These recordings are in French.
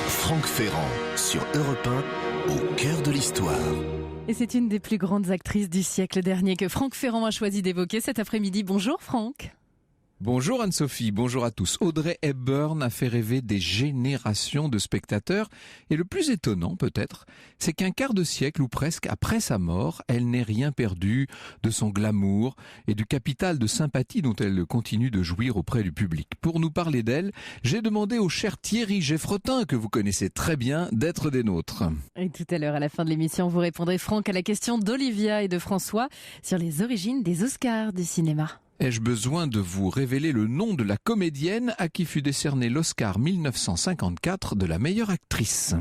Franck Ferrand sur Europe 1, au cœur de l'histoire. Et c'est une des plus grandes actrices du siècle dernier que Franck Ferrand a choisi d'évoquer cet après-midi. Bonjour Franck. Bonjour Anne-Sophie, bonjour à tous. Audrey Hepburn a fait rêver des générations de spectateurs. Et le plus étonnant peut-être, c'est qu'un quart de siècle ou presque après sa mort, elle n'ait rien perdu de son glamour et du capital de sympathie dont elle continue de jouir auprès du public. Pour nous parler d'elle, j'ai demandé au cher Thierry Geffrotin, que vous connaissez très bien, d'être des nôtres. Et tout à l'heure, à la fin de l'émission, vous répondrez Franck à la question d'Olivia et de François sur les origines des Oscars du cinéma. Ai-je besoin de vous révéler le nom de la comédienne à qui fut décerné l'Oscar 1954 de la meilleure actrice ?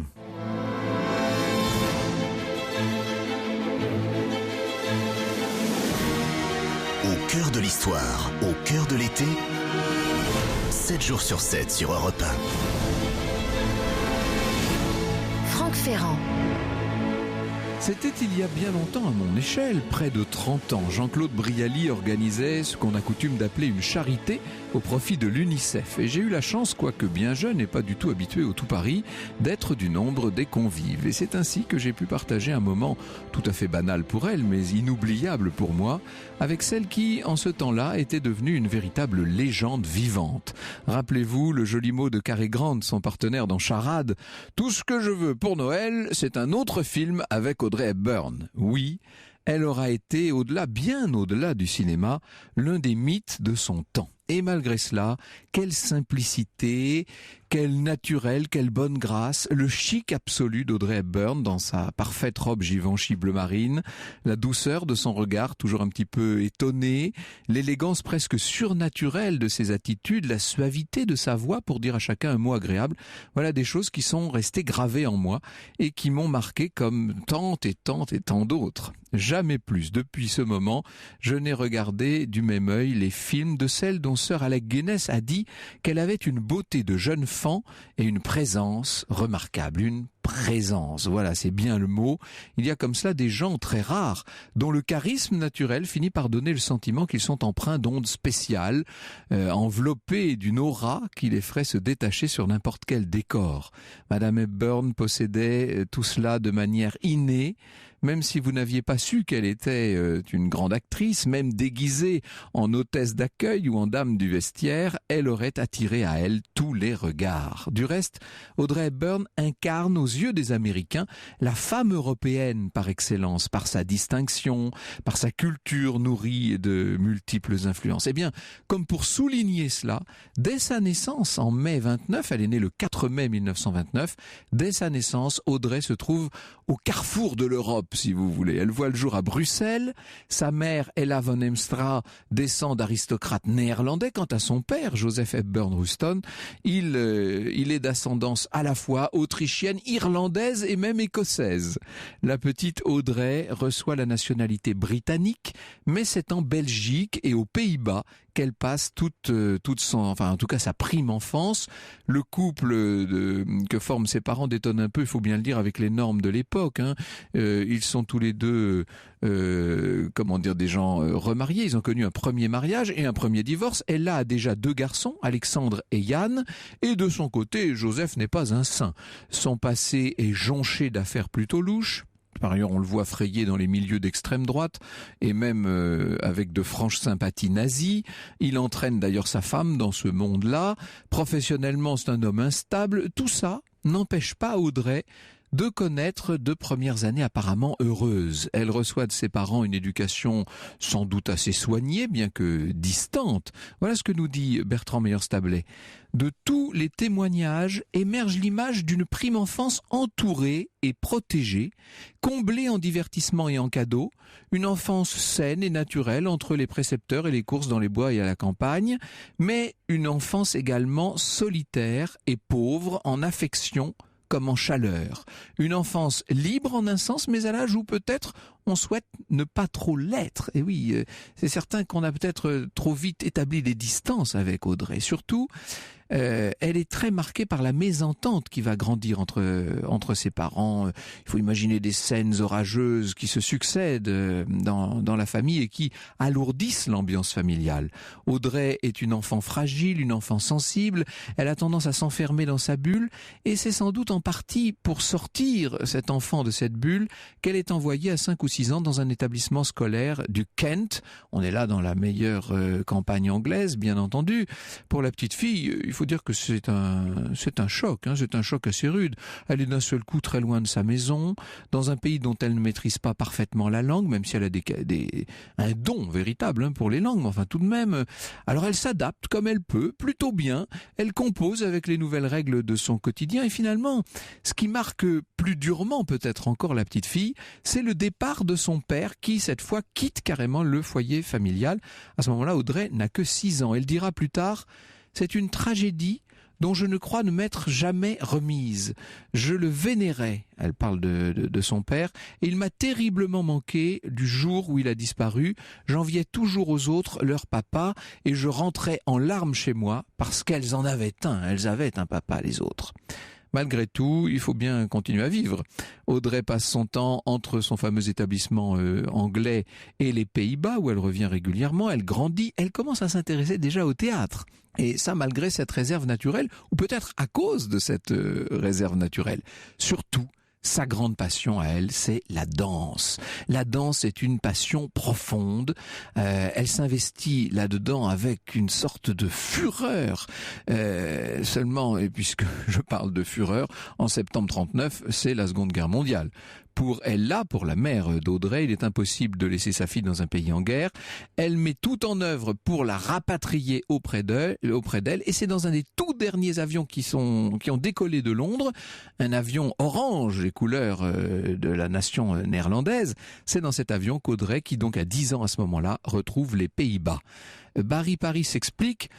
Au cœur de l'histoire, au cœur de l'été, 7 jours sur 7 sur Europe 1. Franck Ferrand. C'était il y a bien longtemps à mon échelle, près de 30 ans. Jean-Claude Brialy organisait ce qu'on a coutume d'appeler une charité au profit de l'UNICEF. Et j'ai eu la chance, quoique bien jeune et pas du tout habitué au tout Paris, d'être du nombre des convives. Et c'est ainsi que j'ai pu partager un moment tout à fait banal pour elle, mais inoubliable pour moi, avec celle qui, en ce temps-là, était devenue une véritable légende vivante. Rappelez-vous le joli mot de Cary Grant, son partenaire dans Charade. « Tout ce que je veux pour Noël, c'est un autre film avec Audrey Hepburn. » Oui, elle aura été, bien au-delà du cinéma, l'un des mythes de son temps. Et malgré cela, quelle simplicité, quel naturel, quelle bonne grâce, le chic absolu d'Audrey Hepburn dans sa parfaite robe Givenchy bleu marine, la douceur de son regard toujours un petit peu étonné, l'élégance presque surnaturelle de ses attitudes, la suavité de sa voix pour dire à chacun un mot agréable. Voilà des choses qui sont restées gravées en moi et qui m'ont marqué comme tant d'autres. Jamais plus, depuis ce moment, je n'ai regardé du même œil les films de celle dont Sir Alec Guinness a dit qu'elle avait une beauté de jeune fan et une présence remarquable. Une présence, voilà, c'est bien le mot. Il y a comme cela des gens très rares dont le charisme naturel finit par donner le sentiment qu'ils sont empreints d'ondes spéciales, enveloppés d'une aura qui les ferait se détacher sur n'importe quel décor. Madame Hepburn possédait tout cela de manière innée, même si vous n'aviez pas su qu'elle était une grande actrice, même déguisée en hôtesse d'accueil ou en dame du vestiaire, elle aurait attiré à elle tous les regards. Du reste, Audrey Hepburn incarne aux yeux des Américains la femme européenne par excellence, par sa distinction, par sa culture nourrie de multiples influences. Eh bien, comme pour souligner cela, dès sa naissance, en mai 29, elle est née le 4 mai 1929, dès sa naissance, Audrey se trouve au carrefour de l'Europe, si vous voulez. Elle voit le jour à Bruxelles. Sa mère, Ella von Heemstra, descend d'aristocrates néerlandais. Quant à son père, Joseph Hepburn Houston, il est d'ascendance à la fois autrichienne, irlandaise et même écossaise. La petite Audrey reçoit la nationalité britannique, mais c'est en Belgique et aux Pays-Bas qu'elle passe toute sa prime enfance. Le couple que forment ses parents détonne un peu, il faut bien le dire, avec les normes de l'époque. Ils sont tous les deux, des gens remariés. Ils ont connu un premier mariage et un premier divorce. Elle a déjà 2 garçons, Alexandre et Yann. Et de son côté, Joseph n'est pas un saint. Son passé est jonché d'affaires plutôt louches. Par ailleurs, on le voit frayer dans les milieux d'extrême droite et même avec de franches sympathies nazies. Il entraîne d'ailleurs sa femme dans ce monde-là. Professionnellement, c'est un homme instable. Tout ça n'empêche pas Audrey de connaître 2 premières années apparemment heureuses. Elle reçoit de ses parents une éducation sans doute assez soignée, bien que distante. Voilà ce que nous dit Bertrand Meyer-Stablet. De tous les témoignages émerge l'image d'une prime enfance entourée et protégée, comblée en divertissement et en cadeaux, une enfance saine et naturelle entre les précepteurs et les courses dans les bois et à la campagne, mais une enfance également solitaire et pauvre en affection comme en chaleur. Une enfance libre en un sens, mais à l'âge où peut-être on souhaite ne pas trop l'être. Et oui, c'est certain qu'on a peut-être trop vite établi des distances avec Audrey. Surtout, elle est très marquée par la mésentente qui va grandir entre ses parents. Il faut imaginer des scènes orageuses qui se succèdent dans la famille et qui alourdissent l'ambiance familiale. Audrey est une enfant fragile, une enfant sensible. Elle a tendance à s'enfermer dans sa bulle et c'est sans doute en partie pour sortir cet enfant de cette bulle qu'elle est envoyée à 5 ou 6 ans dans un établissement scolaire du Kent. On est là dans la meilleure campagne anglaise, bien entendu. Pour la petite fille, il faut dire que c'est un choc, c'est un choc assez rude. Elle est d'un seul coup très loin de sa maison, dans un pays dont elle ne maîtrise pas parfaitement la langue, même si elle a un don véritable pour les langues, mais enfin tout de même. Alors elle s'adapte comme elle peut, plutôt bien. Elle compose avec les nouvelles règles de son quotidien et finalement, ce qui marque plus durement peut-être encore la petite fille, c'est le départ de son père qui, cette fois, quitte carrément le foyer familial. À ce moment-là, Audrey n'a que 6 ans. Elle dira plus tard, c'est une tragédie dont je ne crois ne m'être jamais remise. Je le vénérais, elle parle de son père, et il m'a terriblement manqué du jour où il a disparu. J'enviais toujours aux autres leur papa, et je rentrais en larmes chez moi, parce qu'elles en avaient un, elles avaient un papa les autres. Malgré tout, il faut bien continuer à vivre. Audrey passe son temps entre son fameux établissement anglais et les Pays-Bas, où elle revient régulièrement. Elle grandit, elle commence à s'intéresser déjà au théâtre. Et ça, malgré cette réserve naturelle, ou peut-être à cause de cette réserve naturelle. Surtout, sa grande passion à elle, c'est la danse. La danse est une passion profonde. Elle s'investit là-dedans avec une sorte de fureur. Seulement, et puisque je parle de fureur, en septembre 39, c'est la Seconde Guerre mondiale. Pour elle, là, pour la mère d'Audrey, il est impossible de laisser sa fille dans un pays en guerre. Elle met tout en œuvre pour la rapatrier auprès d'elle, et c'est dans un des tout derniers avions qui ont décollé de Londres, un avion orange, les couleurs de la nation néerlandaise. C'est dans cet avion qu'Audrey, qui donc a 10 ans à ce moment-là, retrouve les Pays-Bas. Barry Paris s'explique.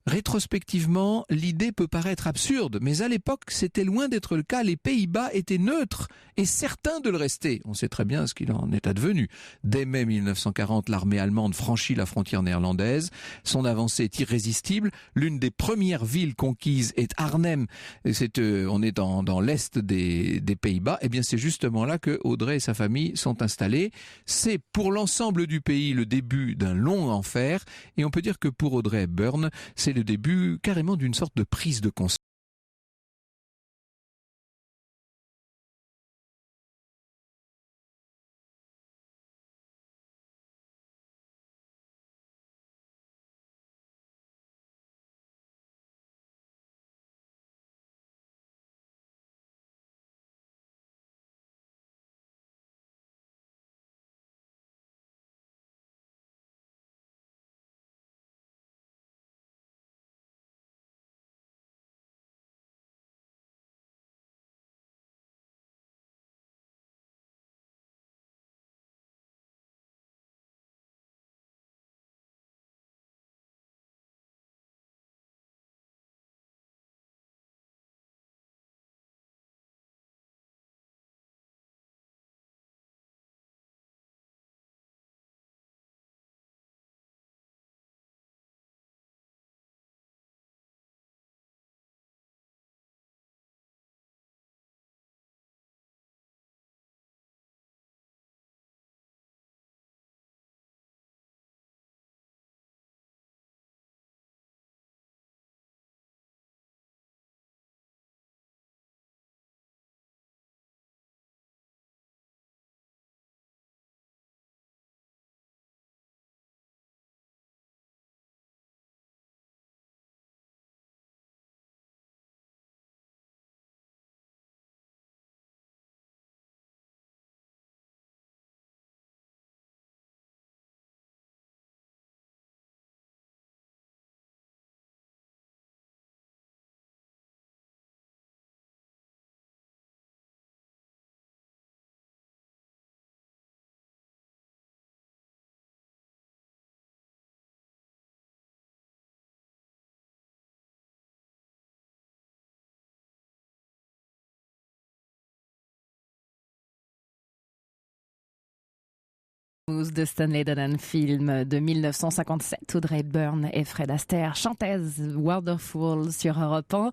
Rétrospectivement, l'idée peut paraître absurde, mais à l'époque, c'était loin d'être le cas. Les Pays-Bas étaient neutres et certains de le rester. On sait très bien ce qu'il en est advenu. Dès mai 1940, l'armée allemande franchit la frontière néerlandaise. Son avancée est irrésistible. L'une des premières villes conquises est Arnhem. On est dans l'est des Pays-Bas. Eh bien, c'est justement là que Audrey et sa famille sont installés. C'est pour l'ensemble du pays le début d'un long enfer. Et on peut dire que pour Audrey Hepburn, c'est le début carrément d'une sorte de prise de conscience. De Stanley Donen, film de 1957, Audrey Hepburn et Fred Astaire chantaient Wonderful sur Europe 1.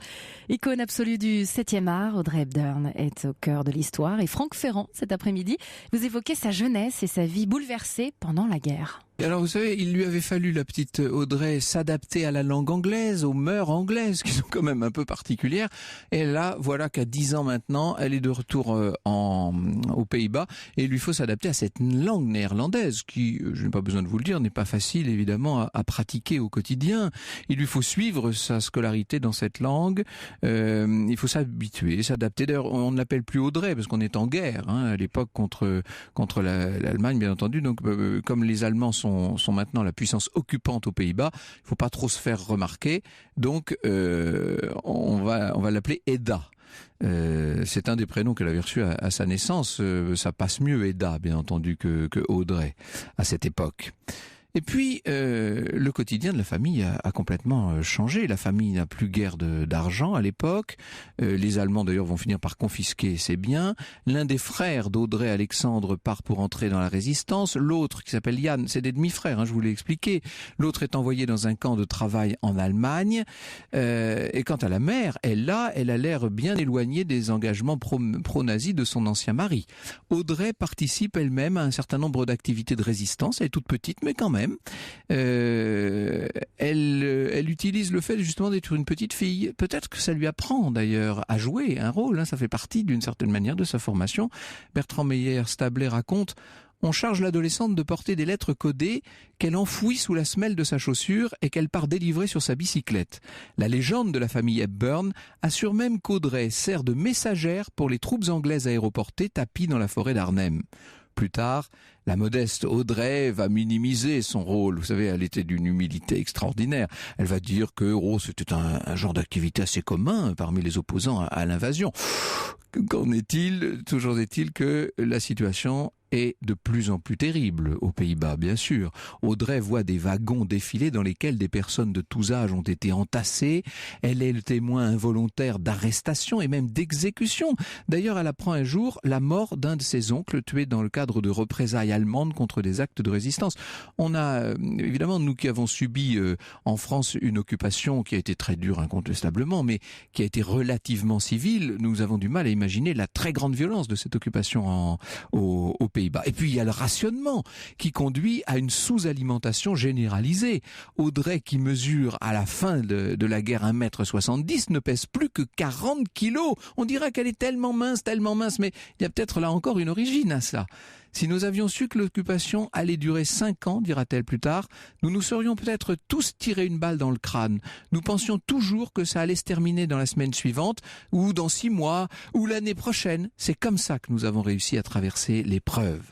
Icône absolue du 7e art, Audrey Hepburn est au cœur de l'histoire. Et Franck Ferrand, cet après-midi, vous évoquez sa jeunesse et sa vie bouleversée pendant la guerre. Et alors vous savez, il lui avait fallu, la petite Audrey, s'adapter à la langue anglaise, aux mœurs anglaises qui sont quand même un peu particulières. Et là, voilà qu'à 10 ans maintenant, elle est de retour aux Pays-Bas et il lui faut s'adapter à cette langue néerlandaise qui, je n'ai pas besoin de vous le dire, n'est pas facile évidemment à pratiquer au quotidien. Il lui faut suivre sa scolarité dans cette langue. Il faut s'habituer, s'adapter. D'ailleurs, on ne l'appelle plus Audrey parce qu'on est en guerre à l'époque contre l'Allemagne, bien entendu. Donc, comme les Allemands sont maintenant la puissance occupante aux Pays-Bas, il ne faut pas trop se faire remarquer. Donc, on va l'appeler Edda. C'est un des prénoms qu'elle avait reçus à sa naissance. Ça passe mieux Edda, bien entendu, que Audrey à cette époque. Et puis, le quotidien de la famille a complètement changé. La famille n'a plus guère d'argent à l'époque. Les Allemands, d'ailleurs, vont finir par confisquer ses biens. L'un des frères d'Audrey, Alexandre, part pour entrer dans la résistance. L'autre, qui s'appelle Yann, c'est des demi-frères, je vous l'ai expliqué. L'autre est envoyé dans un camp de travail en Allemagne. Et quant à la mère, elle a l'air bien éloignée des engagements pro-nazis de son ancien mari. Audrey participe elle-même à un certain nombre d'activités de résistance. Elle est toute petite, mais quand même. Elle utilise le fait justement d'être une petite fille. Peut-être que ça lui apprend d'ailleurs à jouer un rôle. Ça fait partie d'une certaine manière de sa formation. Bertrand Meyer-Stabler raconte: on charge l'adolescente de porter des lettres codées qu'elle enfouit sous la semelle de sa chaussure et qu'elle part délivrer sur sa bicyclette. La légende de la famille Hepburn assure même qu'Audrey sert de messagère pour les troupes anglaises aéroportées tapies dans la forêt d'Arnhem. Plus tard, la modeste Audrey va minimiser son rôle. Vous savez, elle était d'une humilité extraordinaire. Elle va dire que c'était un genre d'activité assez commun parmi les opposants à l'invasion. Qu'en est-il? Toujours est-il que la situation est de plus en plus terrible aux Pays-Bas, bien sûr. Audrey voit des wagons défiler dans lesquels des personnes de tous âges ont été entassées. Elle est le témoin involontaire d'arrestations et même d'exécutions. D'ailleurs, elle apprend un jour la mort d'un de ses oncles tué dans le cadre de représailles allemandes contre des actes de résistance. On a, évidemment, nous qui avons subi en France une occupation qui a été très dure incontestablement, mais qui a été relativement civile, nous avons du mal à imaginer la très grande violence de cette occupation aux Pays-Bas. Et puis il y a le rationnement qui conduit à une sous-alimentation généralisée. Audrey, qui mesure à la fin de la guerre 1,70 m, ne pèse plus que 40 kilos. On dirait qu'elle est tellement mince, mais il y a peut-être là encore une origine à ça. Si nous avions su que l'occupation allait durer 5 ans, dira-t-elle plus tard, nous nous serions peut-être tous tiré une balle dans le crâne. Nous pensions toujours que ça allait se terminer dans la semaine suivante, ou dans 6 mois, ou l'année prochaine. C'est comme ça que nous avons réussi à traverser l'épreuve.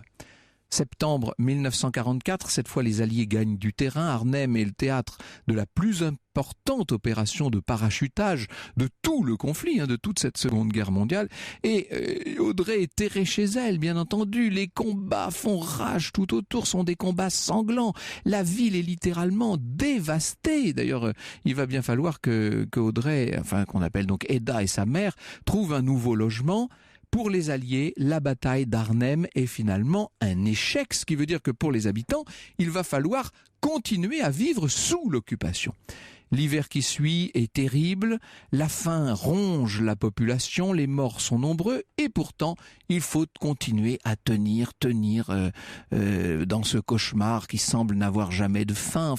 Septembre 1944, cette fois les Alliés gagnent du terrain. Arnhem est le théâtre de la plus importante opération de parachutage de tout le conflit, de toute cette Seconde Guerre mondiale. Et Audrey est terrée chez elle, bien entendu. Les combats font rage tout autour, sont des combats sanglants. La ville est littéralement dévastée. D'ailleurs, il va bien falloir que Audrey, qu'on appelle donc Edda et sa mère, trouvent un nouveau logement. Pour les Alliés, la bataille d'Arnhem est finalement un échec, ce qui veut dire que pour les habitants, il va falloir continuer à vivre sous l'occupation. L'hiver qui suit est terrible, la faim ronge la population, les morts sont nombreux et pourtant il faut continuer à tenir dans ce cauchemar qui semble n'avoir jamais de fin.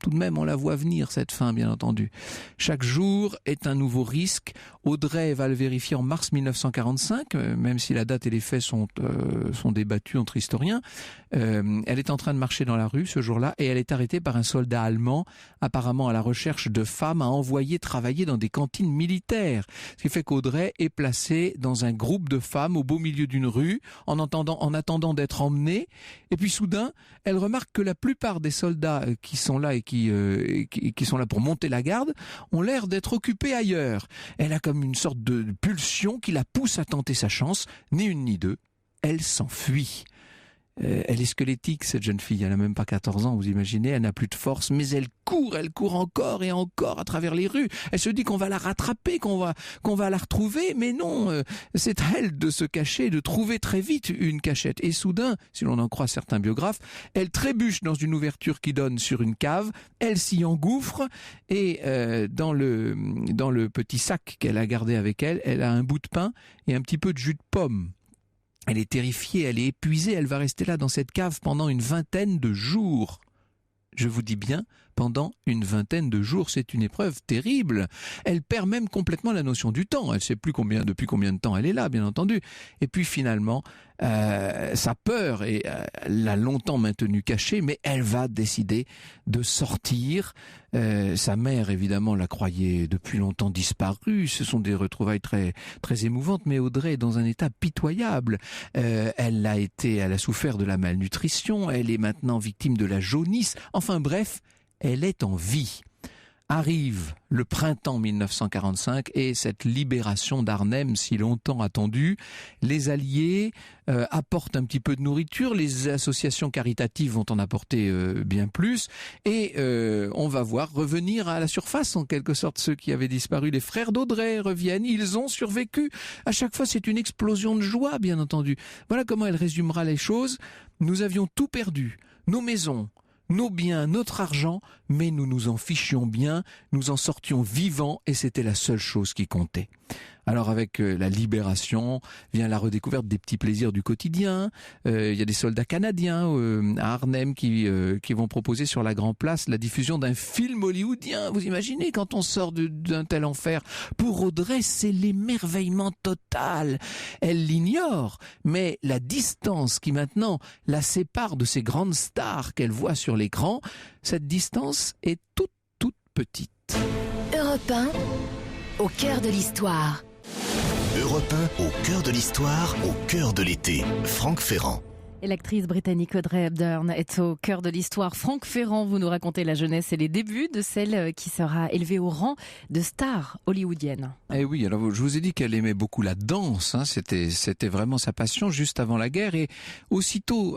Tout de même, on la voit venir, cette fin, bien entendu. Chaque jour est un nouveau risque. Audrey va le vérifier en mars 1945, même si la date et les faits sont débattus entre historiens. Elle est en train de marcher dans la rue ce jour-là et elle est arrêtée par un soldat allemand, apparemment à la recherche de femmes à envoyer travailler dans des cantines militaires. Ce qui fait qu'Audrey est placée dans un groupe de femmes au beau milieu d'une rue, en attendant d'être emmenée. Et puis soudain, elle remarque que la plupart des soldats qui sont là et qui sont là pour monter la garde ont l'air d'être occupés ailleurs. Elle a comme une sorte de pulsion qui la pousse à tenter sa chance. Ni une ni deux, elle s'enfuit. Elle est squelettique, cette jeune fille, elle n'a même pas 14 ans, vous imaginez, elle n'a plus de force, mais elle court encore et encore à travers les rues. Elle se dit qu'on va la rattraper, qu'on va la retrouver, mais non, c'est à elle de se cacher, de trouver très vite une cachette. Et soudain, si l'on en croit certains biographes, elle trébuche dans une ouverture qui donne sur une cave, elle s'y engouffre et dans le petit sac qu'elle a gardé avec elle, elle a un bout de pain et un petit peu de jus de pomme. Elle est terrifiée, elle est épuisée, elle va rester là dans cette cave pendant une vingtaine de jours. Je vous dis bien, pendant une vingtaine de jours, c'est une épreuve terrible. Elle perd même complètement la notion du temps. Elle ne sait plus depuis combien de temps elle est là, bien entendu. Et puis finalement, sa peur l'a longtemps maintenue cachée, mais elle va décider de sortir. Sa mère, évidemment, la croyait depuis longtemps disparue. Ce sont des retrouvailles très, très émouvantes, mais Audrey est dans un état pitoyable. Elle a souffert de la malnutrition, elle est maintenant victime de la jaunisse. Enfin bref, elle est en vie. Arrive le printemps 1945 et cette libération d'Arnhem si longtemps attendue. Les Alliés apportent un petit peu de nourriture, les associations caritatives vont en apporter bien plus et on va voir revenir à la surface en quelque sorte ceux qui avaient disparu. Les frères d'Audrey reviennent, ils ont survécu. À chaque fois c'est une explosion de joie bien entendu. Voilà comment elle résumera les choses. Nous avions tout perdu, nos maisons, nos biens, notre argent, mais nous nous en fichions bien, nous en sortions vivants et c'était la seule chose qui comptait. Alors avec la libération vient la redécouverte des petits plaisirs du quotidien. Il y a des soldats canadiens à Arnhem qui vont proposer sur la Grand Place la diffusion d'un film hollywoodien. Vous imaginez quand on sort d'un tel enfer. Pour Audrey, c'est l'émerveillement total. Elle l'ignore, mais la distance qui maintenant la sépare de ces grandes stars qu'elle voit sur l'écran, cette distance est toute petite. Europe 1, au cœur de l'histoire. Europe 1, au cœur de l'histoire, au cœur de l'été. Franck Ferrand. Et l'actrice britannique Audrey Hepburn est au cœur de l'histoire. Franck Ferrand, vous nous racontez la jeunesse et les débuts de celle qui sera élevée au rang de star hollywoodienne. Eh oui, alors je vous ai dit qu'elle aimait beaucoup la danse, hein, c'était vraiment sa passion juste avant la guerre et aussitôt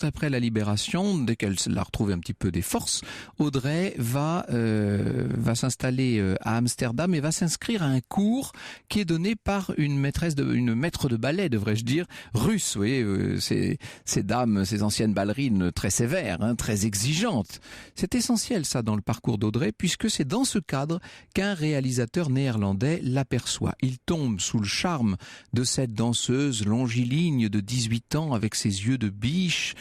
après la libération, dès qu'elle a retrouvé un petit peu des forces, Audrey va s'installer à Amsterdam et va s'inscrire à un cours qui est donné par une maître de ballet, devrais-je dire, russe, vous voyez, ces dames, ces anciennes ballerines très sévères, hein, très exigeantes. C'est essentiel ça dans le parcours d'Audrey puisque c'est dans ce cadre qu'un réalisateur néerlandais l'aperçoit. Il tombe sous le charme de cette danseuse longiligne de 18 ans avec ses yeux de biche.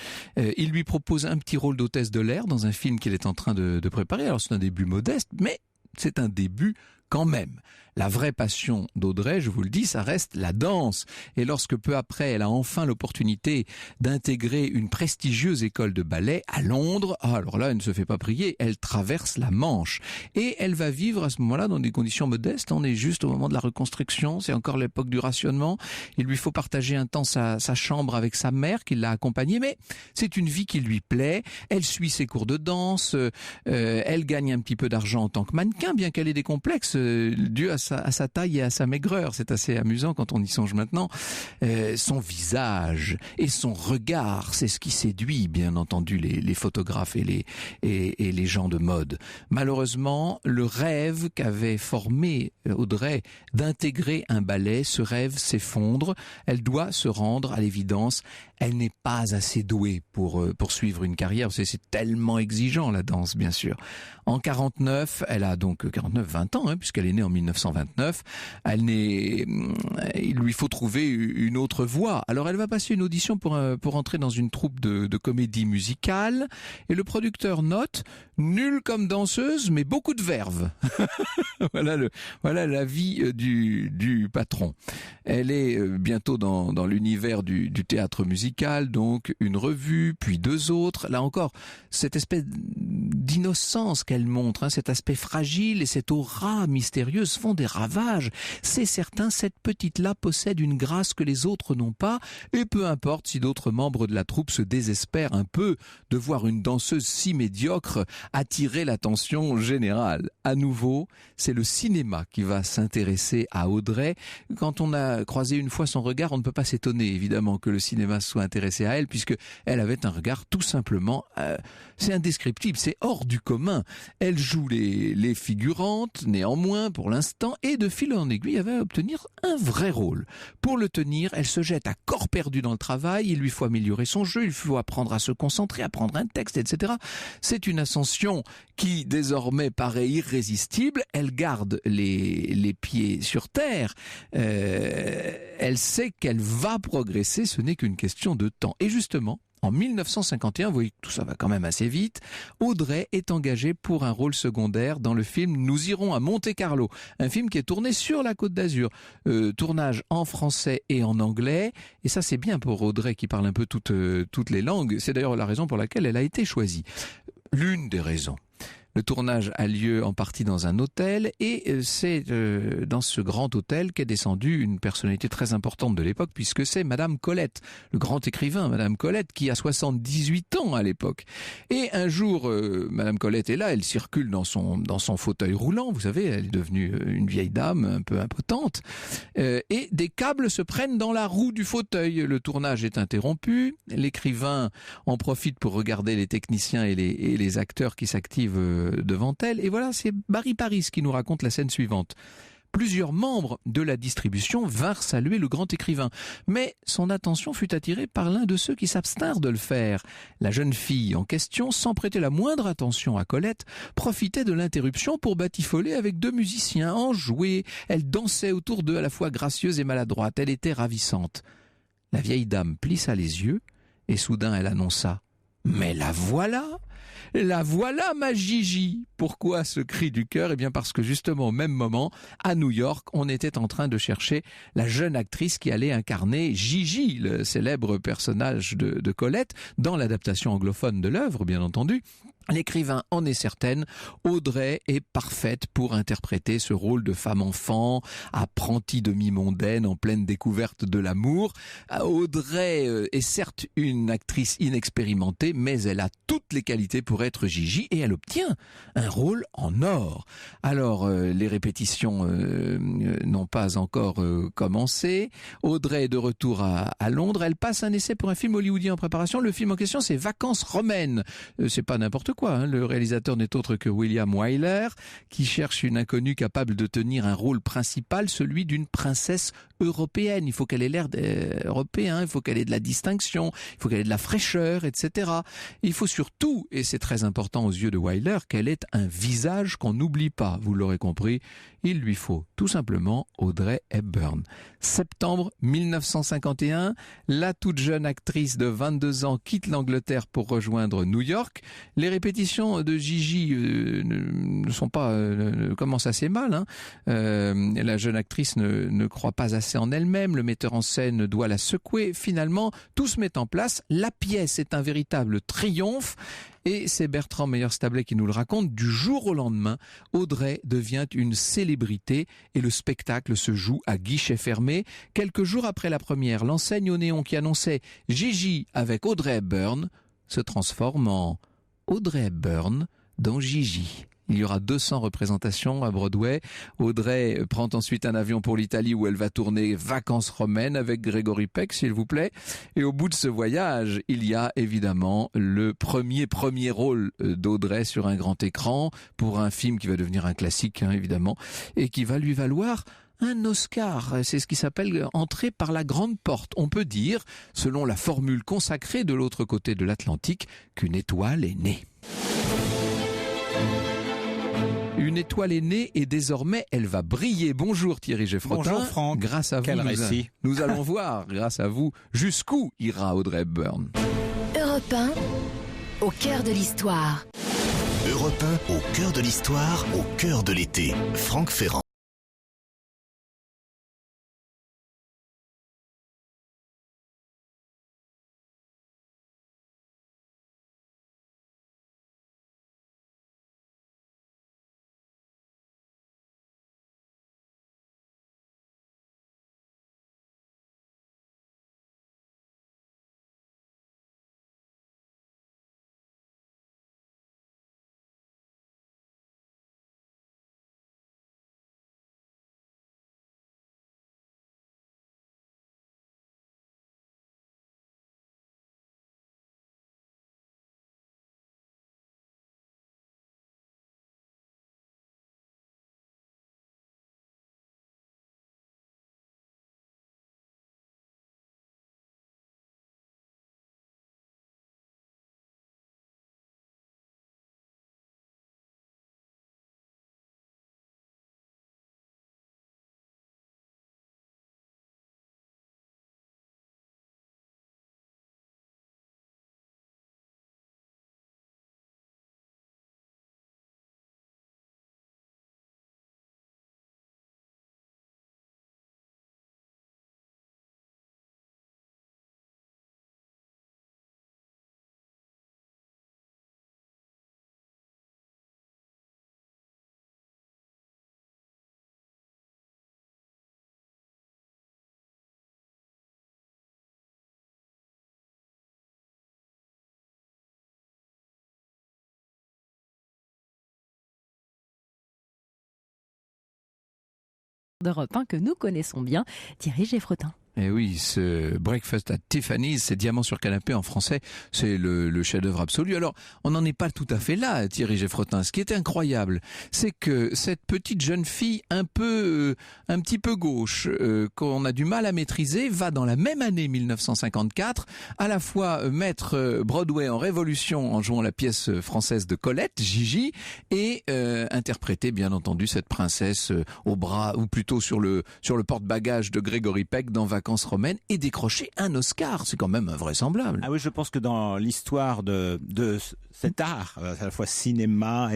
Il lui propose un petit rôle d'hôtesse de l'air dans un film qu'il est en train de préparer. Alors c'est un début modeste, mais c'est un début quand même. La vraie passion d'Audrey, je vous le dis, ça reste la danse. Et lorsque peu après, elle a enfin l'opportunité d'intégrer une prestigieuse école de ballet à Londres, alors là, elle ne se fait pas prier, elle traverse la Manche. Et elle va vivre à ce moment-là dans des conditions modestes. On est juste au moment de la reconstruction, c'est encore l'époque du rationnement. Il lui faut partager un temps sa chambre avec sa mère qui l'a accompagnée, mais c'est une vie qui lui plaît. Elle suit ses cours de danse, elle gagne un petit peu d'argent en tant que mannequin, bien qu'elle ait des complexes dû à sa taille et à sa maigreur. C'est assez amusant quand on y songe maintenant. Son visage et son regard, c'est ce qui séduit bien entendu les photographes et les gens de mode. Malheureusement, le rêve qu'avait formé Audrey d'intégrer un ballet, ce rêve s'effondre. Elle doit se rendre à l'évidence. Elle n'est pas assez douée pour poursuivre une carrière. C'est tellement exigeant la danse, bien sûr. En 49, elle a donc 20 ans, hein, puisqu'elle est née en 1929. Il lui faut trouver une autre voie. Alors elle va passer une audition pour entrer dans une troupe de comédie musicale. Et le producteur note, nulle comme danseuse, mais beaucoup de verve. Voilà la vie du patron. Elle est bientôt dans l'univers du théâtre musical, donc une revue, puis deux autres. Là encore, cette espèce d'innocence qu'elle montre, hein, cet aspect fragile et cette aura mystérieuse font des ravages. C'est certain, cette petite-là possède une grâce que les autres n'ont pas, et peu importe si d'autres membres de la troupe se désespèrent un peu de voir une danseuse si médiocre attirer l'attention générale. À nouveau, c'est le cinéma qui va s'intéresser à Audrey. Quand on a croisé une fois son regard, on ne peut pas s'étonner évidemment que le cinéma soit soit intéressé à elle, puisque elle avait un regard tout simplement, c'est indescriptible, c'est hors du commun. Elle joue les figurantes, néanmoins, pour l'instant, et de fil en aiguille, elle va obtenir un vrai rôle. Pour le tenir, elle se jette à corps perdu dans le travail, il lui faut améliorer son jeu, il faut apprendre à se concentrer, apprendre un texte, etc. C'est une ascension qui, désormais, paraît irrésistible. Elle garde les pieds sur terre. Elle sait qu'elle va progresser, ce n'est qu'une question de temps. Et justement, en 1951, vous voyez que tout ça va quand même assez vite, Audrey est engagée pour un rôle secondaire dans le film Nous irons à Monte-Carlo, un film qui est tourné sur la Côte d'Azur, tournage en français et en anglais, et ça c'est bien pour Audrey qui parle un peu toutes les langues, c'est d'ailleurs la raison pour laquelle elle a été choisie. L'une des raisons. Le tournage a lieu en partie dans un hôtel et c'est dans ce grand hôtel qu'est descendue une personnalité très importante de l'époque puisque c'est Madame Colette, le grand écrivain Madame Colette qui a 78 ans à l'époque. Et un jour, Madame Colette est là, elle circule dans son fauteuil roulant, vous savez, elle est devenue une vieille dame un peu impotente, et des câbles se prennent dans la roue du fauteuil. Le tournage est interrompu, l'écrivain en profite pour regarder les techniciens et les acteurs qui s'activent devant elle. Et voilà, c'est Barry Paris qui nous raconte la scène suivante. Plusieurs membres de la distribution vinrent saluer le grand écrivain, mais son attention fut attirée par l'un de ceux qui s'abstinrent de le faire. La jeune fille en question, sans prêter la moindre attention à Colette, profitait de l'interruption pour batifoler avec deux musiciens, enjouer. Elle dansait autour d'eux à la fois gracieuse et maladroite. Elle était ravissante. La vieille dame plissa les yeux et soudain elle annonça « Mais la voilà !» La voilà ma Gigi. Pourquoi ce cri du cœur ? Eh bien parce que justement au même moment, à New York, on était en train de chercher la jeune actrice qui allait incarner Gigi, le célèbre personnage de Colette, dans l'adaptation anglophone de l'œuvre, bien entendu. L'écrivain en est certaine, Audrey est parfaite pour interpréter ce rôle de femme-enfant, apprentie demi-mondaine en pleine découverte de l'amour. Audrey est certes une actrice inexpérimentée, mais elle a toutes les qualités pour être Gigi et elle obtient un rôle en or. Alors, les répétitions n'ont pas encore commencé. Audrey est de retour à Londres. Elle passe un essai pour un film hollywoodien en préparation. Le film en question, c'est Vacances romaines. C'est pas n'importe quoi, hein. Le réalisateur n'est autre que William Wyler, qui cherche une inconnue capable de tenir un rôle principal, celui d'une princesse européenne. Il faut qu'elle ait l'air européen, il faut qu'elle ait de la distinction, il faut qu'elle ait de la fraîcheur, etc. Il faut surtout, et c'est très important aux yeux de Wyler, qu'elle ait un visage qu'on n'oublie pas. Vous l'aurez compris, il lui faut tout simplement Audrey Hepburn. Septembre 1951, la toute jeune actrice de 22 ans quitte l'Angleterre pour rejoindre New York. Les répétitions de Gigi ne sont pas commencent assez mal, hein. La jeune actrice ne croit pas assez en elle-même. Le metteur en scène doit la secouer. Finalement, tout se met en place. La pièce est un véritable triomphe. Et c'est Bertrand Meyer-Stablet qui nous le raconte. Du jour au lendemain, Audrey devient une célébrité et le spectacle se joue à guichet fermé. Quelques jours après la première, l'enseigne au néon qui annonçait Gigi avec Audrey Hepburn se transforme en Audrey Hepburn dans Gigi. Il y aura 200 représentations à Broadway. Audrey prend ensuite un avion pour l'Italie où elle va tourner Vacances romaines avec Gregory Peck, s'il vous plaît. Et au bout de ce voyage, il y a évidemment le premier rôle d'Audrey sur un grand écran pour un film qui va devenir un classique, hein, évidemment, et qui va lui valoir un Oscar. C'est ce qui s'appelle entrer par la grande porte. On peut dire, selon la formule consacrée de l'autre côté de l'Atlantique, qu'une étoile est née. Une étoile est née et désormais elle va briller. Bonjour Thierry Geffrotin. Bonjour Franck. Grâce à vous, nous allons voir, grâce à vous, jusqu'où ira Audrey Hepburn. Europe 1, au cœur de l'histoire. Europe 1, au cœur de l'histoire, au cœur de l'été. Franck Ferrand. d'Europe 1 que nous connaissons bien, Thierry Geffretin. Et oui, ce Breakfast at Tiffany's, c'est Diamant sur canapé en français, c'est le chef-d'œuvre absolu. Alors, on n'en est pas tout à fait là, Thierry Geffretin. Ce qui est incroyable, c'est que cette petite jeune fille un petit peu gauche, qu'on a du mal à maîtriser, va dans la même année 1954, à la fois mettre Broadway en révolution en jouant la pièce française de Colette, Gigi, et interpréter bien entendu cette princesse au bras, ou plutôt sur le porte-bagages de Gregory Peck dans Vacances romaines, et décrocher un Oscar. C'est quand même invraisemblable. Ah oui, je pense que dans l'histoire de cet art, à la fois cinéma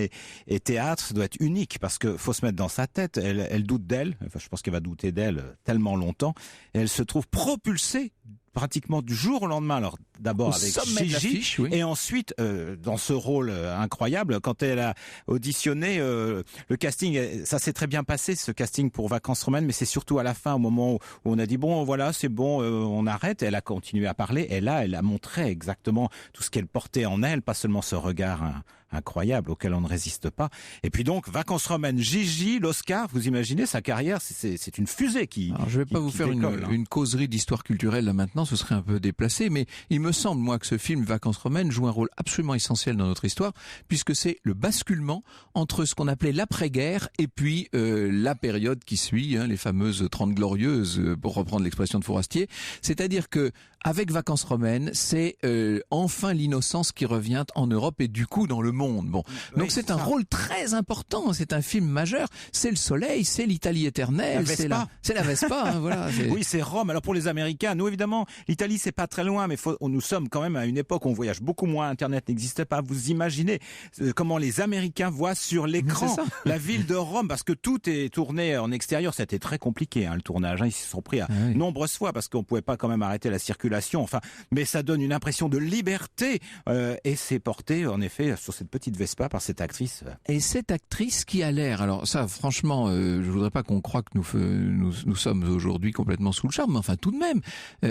et théâtre, ça doit être unique, parce que faut se mettre dans sa tête. Elle doute d'elle. Enfin, je pense qu'elle va douter d'elle tellement longtemps. Et elle se trouve propulsée pratiquement du jour au lendemain. Alors d'abord avec Gigi, oui. Et ensuite dans ce rôle incroyable, quand elle a auditionné, le casting, ça s'est très bien passé, ce casting pour Vacances romaines, mais c'est surtout à la fin, au moment où on a dit bon voilà c'est bon, on arrête. Elle a continué à parler, et là elle a montré exactement tout ce qu'elle portait en elle, pas seulement ce regard incroyable auquel on ne résiste pas. Et puis donc Vacances romaines, Gigi, l'Oscar, vous imaginez sa carrière, c'est une fusée qui. Alors je vais pas vous faire une causerie d'histoire culturelle là maintenant, ce serait un peu déplacé, mais il me semble moi que ce film Vacances romaines joue un rôle absolument essentiel dans notre histoire, puisque c'est le basculement entre ce qu'on appelait l'après-guerre et puis la période qui suit, les fameuses 30 glorieuses, pour reprendre l'expression de Fourastier. C'est-à-dire que avec Vacances romaines, c'est enfin l'innocence qui revient en Europe et du coup dans le monde. Bon, oui, donc c'est un rôle très important. C'est un film majeur. C'est le soleil, c'est l'Italie éternelle, c'est la Vespa. Voilà. Oui, c'est Rome. Alors pour les Américains, nous évidemment, l'Italie c'est pas très loin, mais nous sommes quand même à une époque où on voyage beaucoup moins. Internet n'existait pas. Vous imaginez comment les Américains voient sur l'écran la ville de Rome, parce que tout est tourné en extérieur. C'était très compliqué le tournage. Ils se sont pris à nombreuses fois parce qu'on pouvait pas quand même arrêter la circulation. Enfin, mais ça donne une impression de liberté et c'est porté en effet sur cette petite Vespa par cette actrice. Et cette actrice qui a l'air, alors ça franchement, je voudrais pas qu'on croie que nous sommes aujourd'hui complètement sous le charme, mais enfin tout de même,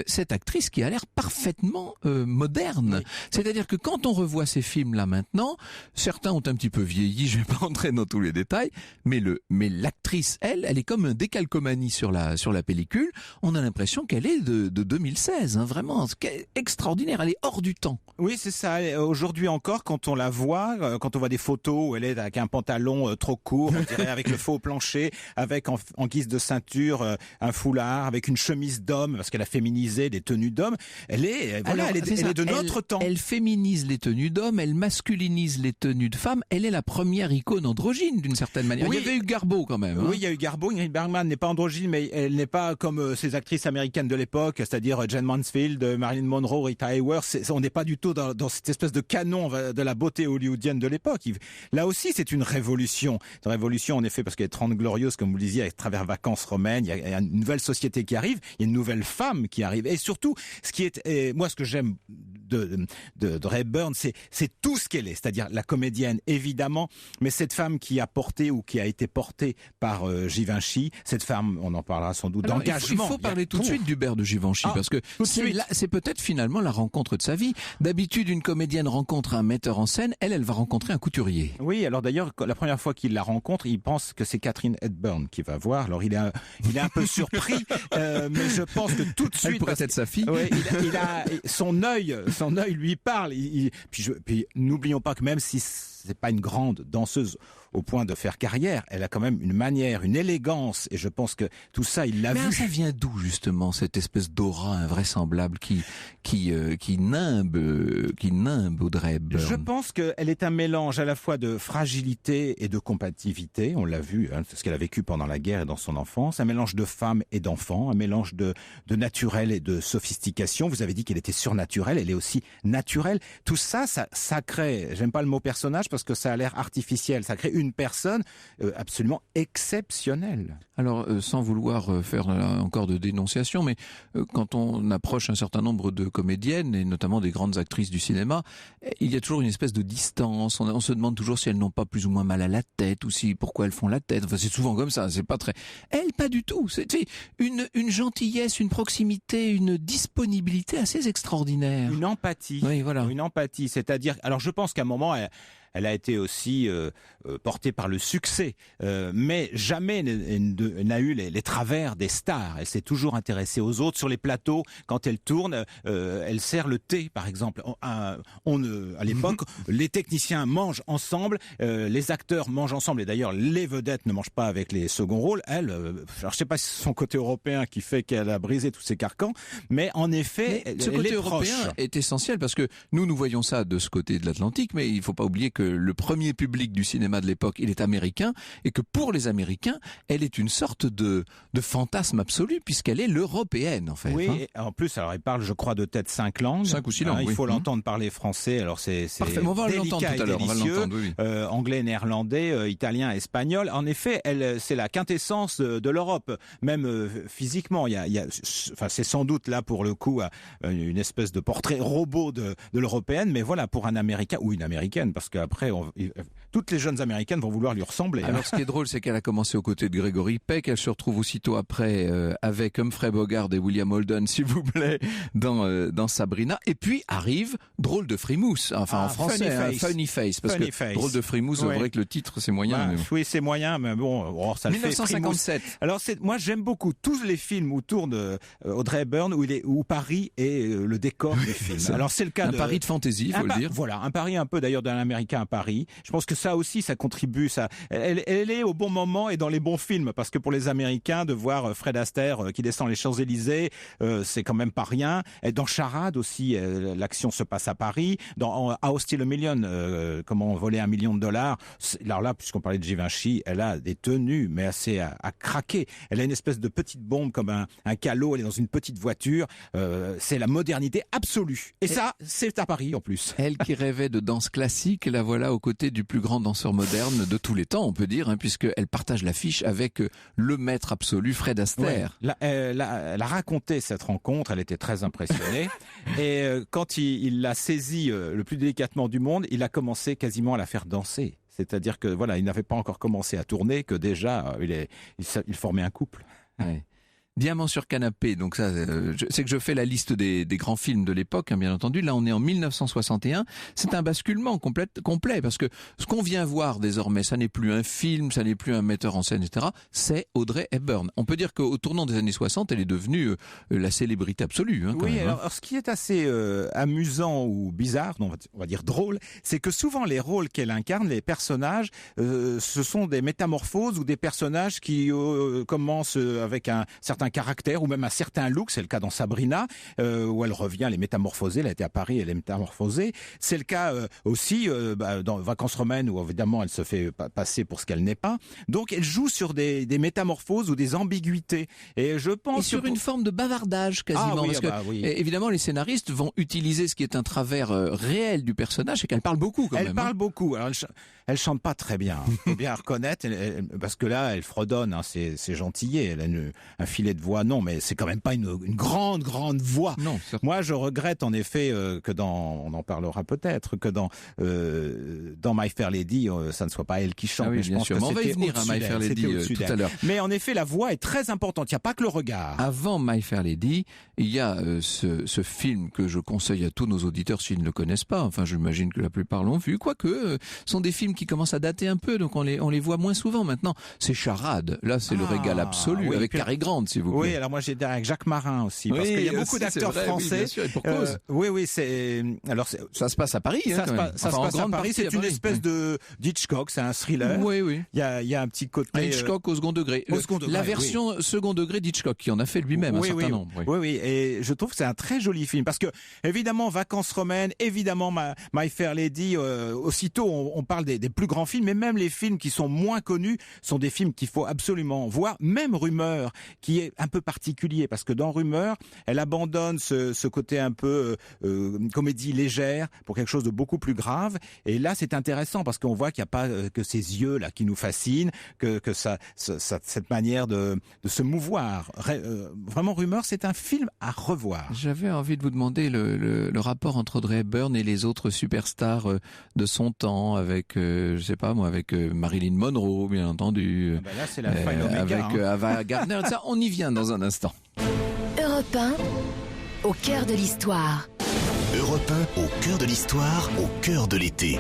cette actrice qui a l'air parfaitement moderne. Oui. C'est-à-dire que quand on revoit ces films-là maintenant, certains ont un petit peu vieilli, je vais pas entrer dans tous les détails, mais l'actrice, elle est comme un décalcomanie sur la pellicule. On a l'impression qu'elle est de 2016, vraiment, extraordinaire, elle est hors du temps. Oui, c'est ça. Aujourd'hui encore, quand on la voit, quand on voit des photos où elle est avec un pantalon trop court, on dirait avec le faux plancher, avec en guise de ceinture un foulard, avec une chemise d'homme, parce qu'elle a féminisé les tenues d'hommes. Elle est de notre temps. Elle féminise les tenues d'hommes, elle masculinise les tenues de femmes. Elle est la première icône androgyne d'une certaine manière. Oui. Il y avait eu Garbo quand même. Oui, il y a eu Garbo. Ingrid Bergman n'est pas androgyne, mais elle n'est pas comme ces actrices américaines de l'époque, c'est-à-dire Jane Mansfield, Marilyn Monroe, Rita Hayworth. On n'est pas du tout dans cette espèce de canon de la beauté hollywoodienne de l'époque. Là aussi, c'est une révolution. Une révolution, en effet, parce qu'il y a 30 glorieuses, comme vous le disiez, à travers Vacances romaines. Il y a une nouvelle société qui arrive. Il y a une nouvelle femme qui arrive. Et surtout, ce que j'aime de Redburn, c'est tout ce qu'elle est. C'est-à-dire la comédienne, évidemment, mais cette femme qui a porté ou qui a été portée par Givenchy, cette femme, on en parlera sans doute, d'engagement. Il faut parler tout de suite d'Hubert de Givenchy, parce que c'est peut-être finalement la rencontre de sa vie. D'habitude, une comédienne rencontre un metteur en scène, elle va rencontrer un couturier. Oui, alors d'ailleurs, la première fois qu'il la rencontre, il pense que c'est Catherine Hepburn qui va voir. Alors il est un peu surpris, mais je pense que tout de suite... Elle pourrait être sa fille. Oui, il a son œil lui parle. Puis n'oublions pas que même si c'est pas une grande danseuse au point de faire carrière, elle a quand même une manière, une élégance, et je pense que tout ça, il l'a vu. Mais ça vient d'où justement cette espèce d'aura invraisemblable qui nimbe Audrey Hepburn? Je pense qu'elle est un mélange à la fois de fragilité et de combativité. On l'a vu, ce qu'elle a vécu pendant la guerre et dans son enfance. Un mélange de femme et d'enfant, un mélange de naturel et de sophistication. Vous avez dit qu'elle était surnaturelle, elle est aussi naturelle. Tout ça, ça crée, j'aime pas le mot personnage parce que ça a l'air artificiel, ça crée une personne absolument exceptionnelle. Alors, sans vouloir faire encore de dénonciation, mais quand on approche un certain nombre de comédiennes, et notamment des grandes actrices du cinéma, il y a toujours une espèce de distance. On se demande toujours si elles n'ont pas plus ou moins mal à la tête, ou pourquoi elles font la tête. Enfin, c'est souvent comme ça, c'est pas très... Elle, pas du tout. C'est une gentillesse, une proximité, une disponibilité assez extraordinaire. Une empathie. Oui, voilà. Une empathie, c'est-à-dire... Alors, je pense qu'à un moment... elle a été aussi portée par le succès, mais jamais n'a eu les travers des stars. Elle s'est toujours intéressée aux autres sur les plateaux. Quand elle tourne, elle sert le thé, par exemple. À l'époque, les techniciens mangent ensemble, les acteurs mangent ensemble, et d'ailleurs les vedettes ne mangent pas avec les seconds rôles. Elle, alors je sais pas si c'est son côté européen qui fait qu'elle a brisé tous ces carcans, mais en effet, ce côté européen proche. est essentiel parce que nous voyons ça de ce côté de l'Atlantique, mais il faut pas oublier que le premier public du cinéma de l'époque, il est américain, et que pour les Américains, elle est une sorte de fantasme absolu puisqu'elle est l'européenne en fait. Oui, et en plus, alors elle parle, je crois, de peut-être 5 langues. 5 ou 6 langues. Il faut oui. l'entendre parler français. Alors c'est Parfait, on va l'entendre tout à l'heure. On va l'entendre. Oui. Anglais, néerlandais, italien, espagnol. En effet, c'est la quintessence de l'Europe, même physiquement. Enfin, c'est sans doute là pour le coup une espèce de portrait robot de l'européenne, mais voilà, pour un Américain ou une Américaine, parce qu'après, toutes les jeunes Américaines vont vouloir lui ressembler. Alors, ce qui est drôle, c'est qu'elle a commencé aux côtés de Gregory Peck. Elle se retrouve aussitôt après avec Humphrey Bogart et William Holden, s'il vous plaît, dans Sabrina. Et puis arrive Drôle de frimousse, enfin en français, Funny Face, parce Funny que Face. Drôle de frimousse, c'est vrai que le titre c'est moyen. Mais... Oui, c'est moyen, mais bon, ça le 1957. fait. Alors moi j'aime beaucoup tous les films où tourne Audrey Hepburn, où Paris est le décor des films. Alors c'est le cas un pari de fantaisie, il faut le dire. Voilà, un pari un peu d'ailleurs d'un Américain à Paris. Je pense que ça aussi, ça contribue. Elle est au bon moment et dans les bons films, parce que pour les Américains, de voir Fred Astaire qui descend les Champs-Élysées, c'est quand même pas rien. Et dans Charade aussi, l'action se passe à Paris. Dans How Steal a Million, comment voler $1 million. Alors là, puisqu'on parlait de Givenchy, elle a des tenues, mais assez à craquer. Elle a une espèce de petite bombe comme un calot. Elle est dans une petite voiture. C'est la modernité absolue. Et ça, c'est à Paris en plus. Elle qui rêvait de danse classique, la voilà aux côtés du plus grand danseur moderne de tous les temps, on peut dire, puisqu'elle partage l'affiche avec le maître absolu, Fred Astaire. Ouais. Elle a raconté cette rencontre, elle était très impressionnée. Et quand il l'a saisie le plus délicatement du monde, il a commencé quasiment à la faire danser. C'est-à-dire que voilà, il n'avait pas encore commencé à tourner, que déjà il formait un couple. Ouais. Diamant sur canapé, donc ça, c'est que je fais la liste des grands films de l'époque, bien entendu. Là, on est en 1961. C'est un basculement complet, parce que ce qu'on vient voir désormais, ça n'est plus un film, ça n'est plus un metteur en scène, etc. C'est Audrey Hepburn. On peut dire qu'au tournant des années 60, elle est devenue la célébrité absolue. Quand même, alors ce qui est assez amusant ou bizarre, on va dire drôle, c'est que souvent les rôles qu'elle incarne, les personnages, ce sont des métamorphoses ou des personnages qui commencent avec un certain caractère ou même un certain look. C'est le cas dans Sabrina, où elle revient, elle est métamorphosée. Elle a été à Paris, elle est métamorphosée. C'est le cas aussi dans Vacances romaines, où évidemment elle se fait passer pour ce qu'elle n'est pas. Donc elle joue sur des métamorphoses ou des ambiguïtés. Et je pense et sur une forme de bavardage quasiment, parce que évidemment les scénaristes vont utiliser ce qui est un travers réel du personnage, c'est qu'elle parle beaucoup quand même. Elle parle beaucoup. Alors elle chante pas très bien, faut bien reconnaître, parce que là elle fredonne, c'est gentillet. Elle a un filet de voix, non, mais c'est quand même pas une grande voix. Non. Moi, je regrette en effet que on en parlera peut-être, que dans My Fair Lady, ça ne soit pas elle qui chante. Ah oui, mais je pense sûr. que on va y venir à My Fair Lady tout à l'heure. Mais en effet, la voix est très importante. Il n'y a pas que le regard. Avant My Fair Lady, il y a ce film que je conseille à tous nos auditeurs s'ils ne le connaissent pas. Enfin, j'imagine que la plupart l'ont vu. Quoique, sont des films qui commencent à dater un peu, donc on les voit moins souvent maintenant. C'est Charade. Là, c'est le régal absolu, avec Cary Grant, si vous plaît. Oui, alors moi j'ai avec Jacques Marin aussi, parce qu'il y a beaucoup d'acteurs français. Oui, bien sûr, et pour cause. Oui, ça se passe à Paris. Ça se passe à Paris. C'est une espèce de d'Hitchcock, c'est un thriller. Oui. Il y a un petit côté Hitchcock au second degré. La version second degré d'Hitchcock, qui en a fait lui-même un certain nombre. Oui, et je trouve que c'est un très joli film, parce que évidemment Vacances romaines, évidemment My Fair Lady, aussitôt on parle des plus grands films, mais même les films qui sont moins connus sont des films qu'il faut absolument voir. Même Rumeur, qui est un peu particulier, parce que dans Rumeur, elle abandonne ce côté un peu comédie légère pour quelque chose de beaucoup plus grave. Et là, c'est intéressant parce qu'on voit qu'il n'y a pas que ces yeux là qui nous fascinent, que cette manière de se mouvoir. Vraiment, Rumeur, c'est un film à revoir. J'avais envie de vous demander le rapport entre Audrey Hepburn et les autres superstars de son temps, avec je sais pas moi, avec Marilyn Monroe, bien entendu. Là, c'est la fin avec Ava Gardner. Ça, on y vient dans un instant. Europe 1, au cœur de l'histoire. Europe 1, au cœur de l'histoire, au cœur de l'été.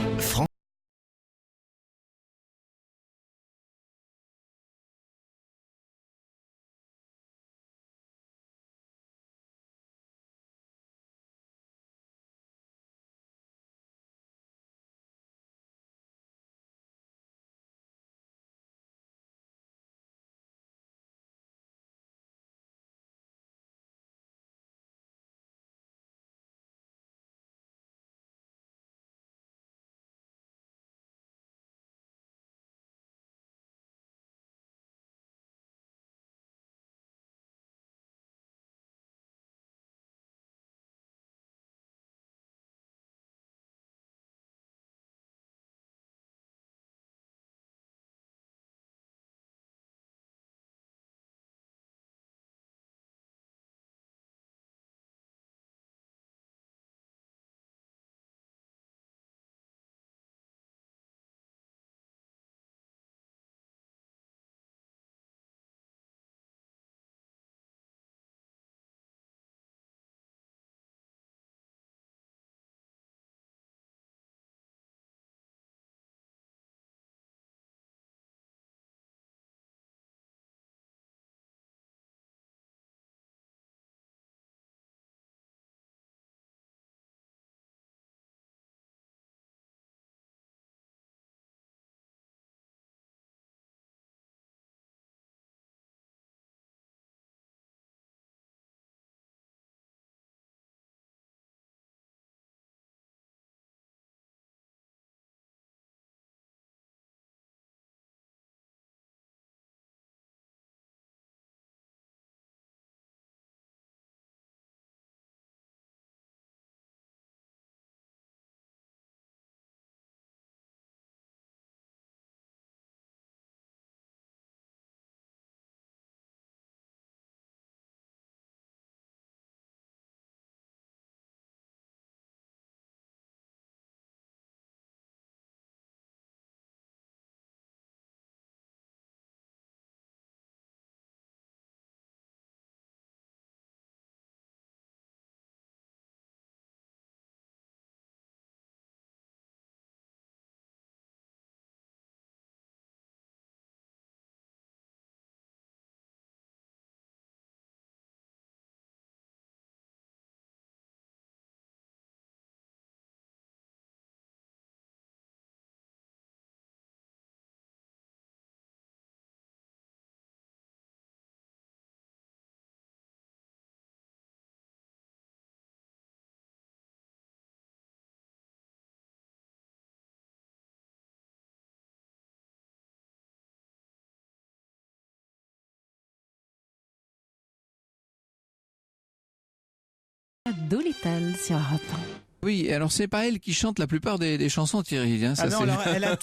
Doolittle sur Europe 1. Oui, alors c'est pas elle qui chante la plupart des chansons, Thierry. Hein, ça, non, alors,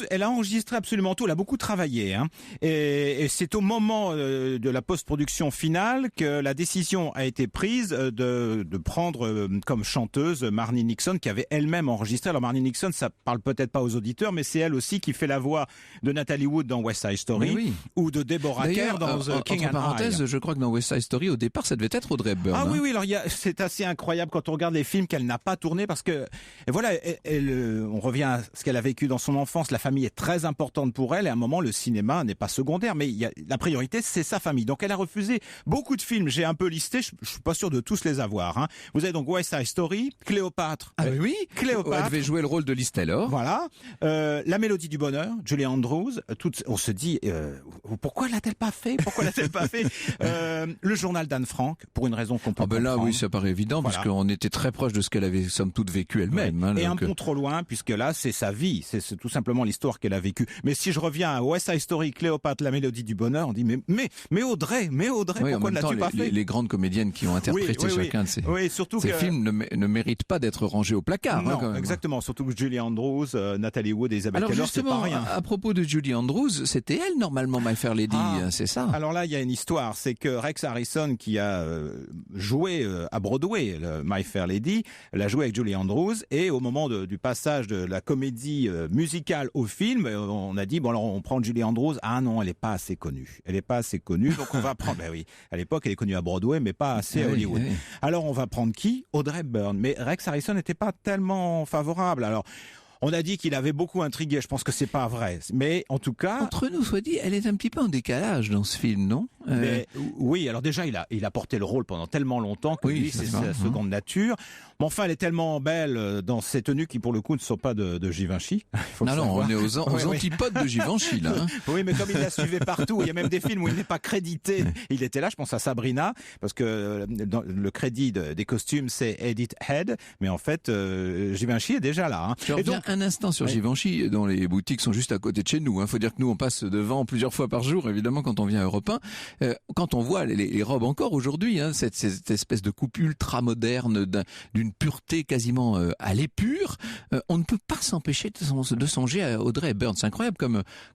elle a enregistré absolument tout, elle a beaucoup travaillé. Hein, et c'est au moment de la post-production finale que la décision a été prise de prendre comme chanteuse Marni Nixon, qui avait elle-même enregistré. Alors Marni Nixon, ça parle peut-être pas aux auditeurs, mais c'est elle aussi qui fait la voix de Natalie Wood dans West Side Story, ou de Deborah Kerr dans The King and I. Je crois que dans West Side Story, au départ, ça devait être Audrey Hepburn. Ah oui, alors c'est assez incroyable quand on regarde les films qu'elle n'a pas tournés, parce que et voilà, on revient à ce qu'elle a vécu dans son enfance. La famille est très importante pour elle, et à un moment, le cinéma n'est pas secondaire, mais la priorité, c'est sa famille. Donc elle a refusé beaucoup de films. J'ai un peu listé, je suis pas sûr de tous les avoir. Hein. Vous avez donc West Side Story, Cléopâtre. Ah oui, Cléopâtre. Elle devait jouer le rôle de Liz Taylor. Voilà. La Mélodie du bonheur, Julie Andrews. On se dit, pourquoi l'a-t-elle pas fait? Le journal d'Anne Frank, pour une raison qu'on peut comprendre. Là, oui, ça paraît évident, voilà. Parce qu'on était très proche de ce qu'elle avait, somme toute, vécu elle-même. Hein, et un pont trop loin, puisque là, c'est sa vie, c'est tout simplement l'histoire qu'elle a vécue. Mais si je reviens à West Side Story, Cléopâtre, La Mélodie du bonheur, on dit mais Audrey, pourquoi ne l'as-tu pas fait? Les grandes comédiennes qui ont interprété chacun de ces films ne méritent pas d'être rangés au placard. Non, hein, quand même. Exactement. Surtout que Julie Andrews, Natalie Wood et Isabelle Keller, c'est pas rien. À propos de Julie Andrews, c'était elle normalement My Fair Lady, c'est ça? Alors là, il y a une histoire, c'est que Rex Harrison, qui a joué à Broadway My Fair Lady, l'a joué avec Julie Andrews, et au moment du passage de la comédie musicale au film, on a dit bon alors on prend Julie Andrews. Ah non, elle est pas assez connue. Donc on va prendre. Ben oui, à l'époque elle est connue à Broadway, mais pas assez à Hollywood. Oui. Alors on va prendre qui? Audrey Hepburn. Mais Rex Harrison n'était pas tellement favorable. Alors on a dit qu'il avait beaucoup intrigué. Je pense que c'est pas vrai. Mais en tout cas, entre nous soit dit, elle est un petit peu en décalage dans ce film, non? Mais, oui. Alors déjà, il a porté le rôle pendant tellement longtemps que lui, c'est sa seconde nature. Mais enfin, elle est tellement belle dans ses tenues qui, pour le coup, ne sont pas de Givenchy. Non, on est aux antipodes de Givenchy, là. Hein. Oui, mais comme il la suivait partout, il y a même des films où il n'est pas crédité. Il était là, je pense à Sabrina, parce que dans le crédit des costumes, c'est Edith Head. Mais en fait, Givenchy est déjà là. Hein. Je reviens un instant sur Givenchy, dont les boutiques sont juste à côté de chez nous. Il faut dire que nous, on passe devant plusieurs fois par jour, évidemment, quand on vient à Europe 1. Quand on voit les robes encore aujourd'hui, hein, cette espèce de coupe ultra moderne d'une pureté quasiment à l'épure, on ne peut pas s'empêcher de songer à Audrey Hepburn. C'est incroyable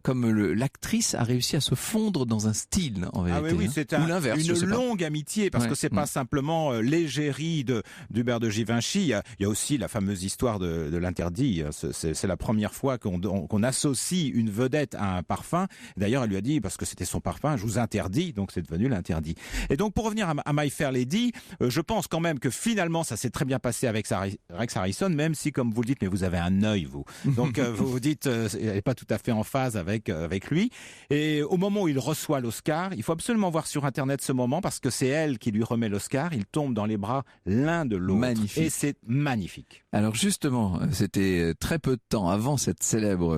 comme l'actrice a réussi à se fondre dans un style, en vérité. Ah oui, c'est une longue amitié, parce que c'est pas simplement l'égérie d'Hubert de Givenchy. Il y a aussi la fameuse histoire de l'interdit. C'est la première fois qu'on associe une vedette à un parfum. D'ailleurs, elle lui a dit, parce que c'était son parfum, je vous interdis, donc c'est devenu l'interdit. Et donc, pour revenir à My Fair Lady, je pense quand même que finalement, ça s'est très bien passé avec Rex Harrison, même si, comme vous le dites, mais vous avez un œil, vous. Donc, vous vous dites, elle n'est pas tout à fait en phase avec lui. Et au moment où il reçoit l'Oscar, il faut absolument voir sur Internet ce moment, parce que c'est elle qui lui remet l'Oscar. Ils tombent dans les bras l'un de l'autre. Magnifique. Et c'est magnifique. Alors justement, c'était très peu de temps avant cette célèbre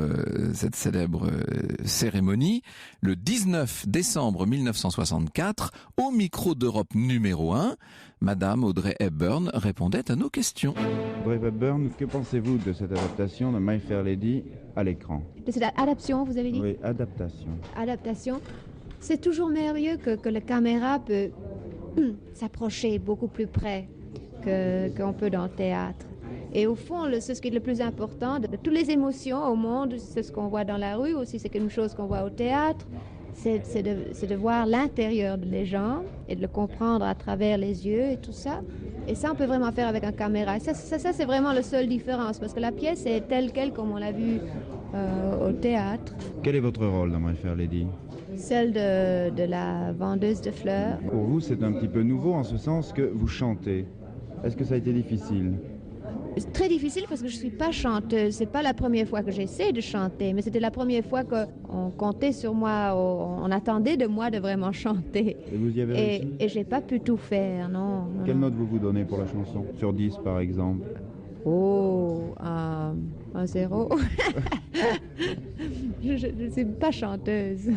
cérémonie, le 19 décembre 1964, au micro d'Europe numéro 1, Madame Audrey Hepburn répondait à nos questions. Audrey Hepburn, que pensez-vous de cette adaptation de My Fair Lady à l'écran? De cette adaptation, vous avez dit? Oui, adaptation. Adaptation. C'est toujours merveilleux que la caméra peut s'approcher beaucoup plus près qu'on peut dans le théâtre. Et au fond, c'est ce qui est le plus important de toutes les émotions au monde, c'est ce qu'on voit dans la rue, aussi c'est une chose qu'on voit au théâtre, c'est de voir l'intérieur des gens et de le comprendre à travers les yeux et tout ça. Et ça, on peut vraiment faire avec une caméra. Et ça c'est vraiment la seule différence, parce que la pièce est telle quelle comme on l'a vue au théâtre. Quel est votre rôle dans My Fair Lady? Celle de la vendeuse de fleurs. Pour vous, c'est un petit peu nouveau en ce sens que vous chantez. Est-ce que ça a été difficile? C'est très difficile parce que je ne suis pas chanteuse. C'est pas la première fois que j'essaie de chanter, mais c'était la première fois qu'on comptait sur moi, on attendait de moi de vraiment chanter. Et vous y avez réussi? Et j'ai pas pu tout faire, non. Quelle note vous donnez pour la chanson? Sur 10 par exemple? Oh, un 0. Je ne suis pas chanteuse.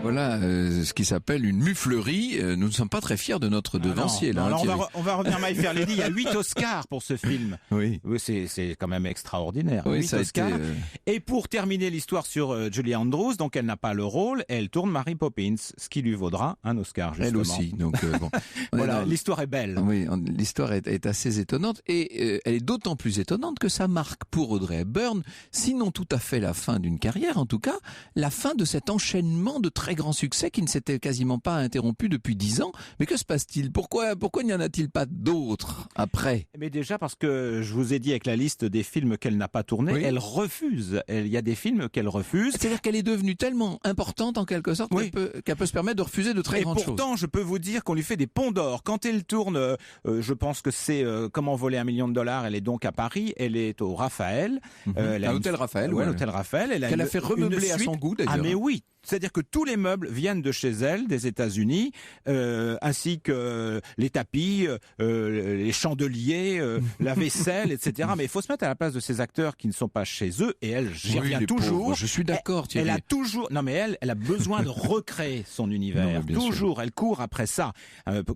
Voilà ce qui s'appelle une muflerie. Nous ne sommes pas très fiers de notre devancier. Non, là, non, Thierry. on va revenir à My Fair Lady. Il y a 8 Oscars pour ce film. Oui. Oui, c'est quand même extraordinaire. Oui, 8 ça a été, Oscars. Et pour terminer l'histoire sur Julie Andrews, donc elle n'a pas le rôle, elle tourne Mary Poppins, ce qui lui vaudra un Oscar, justement. Elle aussi. Donc bon. Voilà, l'histoire est belle. Oui, l'histoire est assez étonnante et elle est d'autant plus étonnante que ça marque pour Audrey Hepburn, sinon tout à fait la fin d'une carrière, en tout cas, la fin de cet enchaînement de très grands succès qui ne s'était quasiment pas interrompu depuis 10 ans. Mais que se passe-t-il ? Pourquoi n'y en a-t-il pas d'autres après ? Mais déjà parce que je vous ai dit avec la liste des films qu'elle n'a pas tournés, Oui. elle refuse. Il y a des films qu'elle refuse. C'est-à-dire qu'elle est devenue tellement importante en quelque sorte Oui. qu'elle peut se permettre de refuser de très Et grandes choses. pourtant, je peux vous dire qu'on lui fait des ponts d'or. Quand elle tourne, je pense que c'est Comment voler $1 million, elle est donc à Paris, elle est au Raphaël. Elle a À une- l'Hôtel Raphaël, ouais, ouais. l'Hôtel Raphaël. Elle Qu'elle a fait remeubler une à son suite. goût, d'ailleurs. Ah mais oui, c'est-à-dire que tous les meubles viennent de chez elle, des États-Unis, ainsi que les tapis, les chandeliers, la vaisselle, etc. Mais il faut se mettre à la place de ces acteurs qui ne sont pas chez eux. Et elle, j'y Oui, reviens les toujours. pauvres, je suis d'accord, Thierry. Elle a toujours, non mais elle a besoin de recréer son univers. Non, mais bien Toujours, elle court après ça.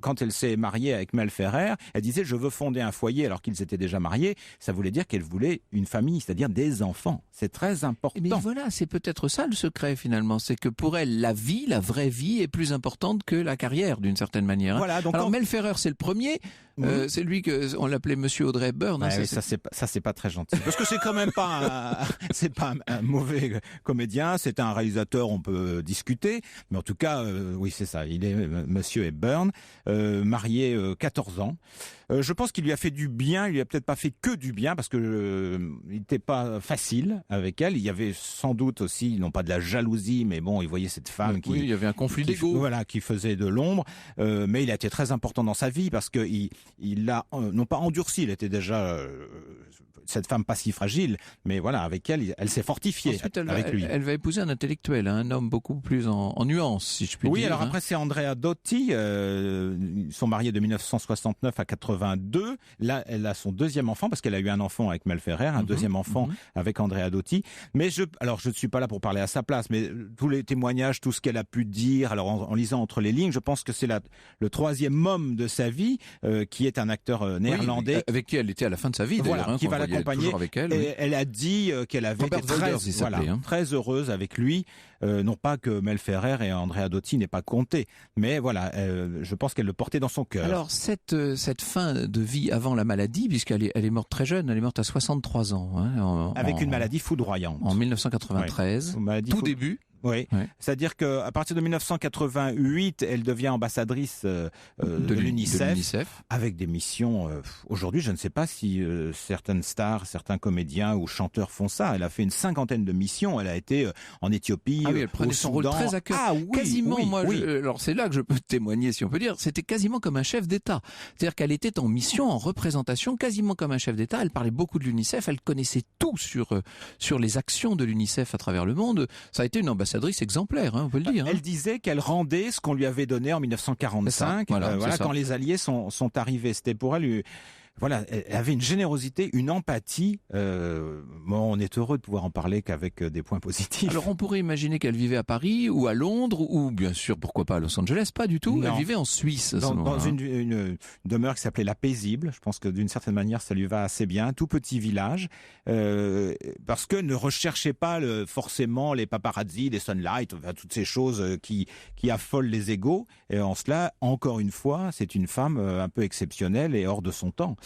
Quand elle s'est mariée avec Mel Ferrer, elle disait je veux fonder un foyer alors qu'ils étaient déjà mariés. Ça voulait dire qu'elle voulait une famille, c'est-à-dire des enfants. C'est très important. Mais voilà, c'est peut-être ça le secret finalement, c'est que pour elle, la vie, la vraie vie est plus importante que la carrière d'une certaine manière. Voilà, donc alors quand- Mel Ferrer, c'est le premier, c'est lui que on l'appelait Monsieur Audrey Hepburn. Ouais, hein, oui, ça c'est pas très gentil parce que c'est quand même pas c'est pas un mauvais comédien, c'est un réalisateur, on peut discuter, mais en tout cas oui c'est ça, il est Monsieur Hepburn, marié 14 ans. Je pense qu'il lui a fait du bien, il lui a peut-être pas fait que du bien parce que il n'était pas facile avec elle. Il y avait sans doute aussi, non pas de la jalousie, mais bon, il voyait cette femme qui oui, il y avait un conflit d'ego. Voilà, qui faisait de l'ombre, mais il a été très important dans sa vie parce que il l'a non pas endurci, il était déjà cette femme pas si fragile, mais voilà, avec elle s'est fortifiée. Ensuite, avec lui. elle va épouser un intellectuel, un homme beaucoup plus en nuances, si je puis Oui, dire. alors après c'est Andrea Dotti, ils sont mariés de 1969 à 82. Là, elle a son deuxième enfant parce qu'elle a eu un enfant avec Mel Ferrer, un deuxième enfant avec Andrea Dotti. Mais je ne suis pas là pour parler à sa place, mais tous les témoignages, tout ce qu'elle a pu dire, alors en lisant entre les lignes, je pense que c'est le troisième homme de sa vie, qui est un acteur néerlandais. Oui, avec qui elle était à la fin de sa vie, d'ailleurs. Voilà, qui qu'on va voyait l'accompagner. toujours avec elle. Et Oui. elle a dit qu'elle avait Robert été très, Wolders, il s'appelait, hein. très heureuse avec lui. Non pas que Mel Ferrer et Andrea Dotti n'aient pas compté, mais voilà, je pense qu'elle le portait dans son cœur. Alors cette fin de vie avant la maladie, puisqu'elle est morte très jeune, elle est morte à 63 ans. Hein, avec une maladie foudroyante. En 1993, Ouais. Maladie tout début. Oui, Ouais. c'est-à-dire qu'à partir de 1988, elle devient ambassadrice de l'UNICEF, avec des missions. Aujourd'hui, je ne sais pas si certaines stars, certains comédiens ou chanteurs font ça. Elle a fait une 50aine de missions. Elle a été en Éthiopie, Ah oui, elle prenait au son rôle Soudan. très à cœur. Ah oui, quasiment, oui, moi, oui. alors c'est là que je peux témoigner, si on peut dire, c'était quasiment comme un chef d'État. C'est-à-dire qu'elle était en mission, en représentation, quasiment comme un chef d'État. Elle parlait beaucoup de l'UNICEF, elle connaissait tout sur les actions de l'UNICEF à travers le monde. Ça a été une ambassadrice exemplaire, hein, on peut le dire. Elle disait qu'elle rendait ce qu'on lui avait donné en 1945, C'est ça. quand les Alliés sont arrivés. C'était pour elle... Voilà, elle avait une générosité, une empathie. On est heureux de pouvoir en parler qu'avec des points positifs. Alors on pourrait imaginer qu'elle vivait à Paris ou à Londres ou bien sûr pourquoi pas à Los Angeles, pas du tout. Non. Elle vivait en Suisse à ce dans moment-là. une demeure qui s'appelait La Paisible. Je pense que d'une certaine manière ça lui va assez bien. Tout petit village, parce que ne recherchez pas forcément les paparazzi, les sunlight, enfin, toutes ces choses qui affolent les égos. Et en cela, encore une fois, c'est une femme un peu exceptionnelle et hors de son temps.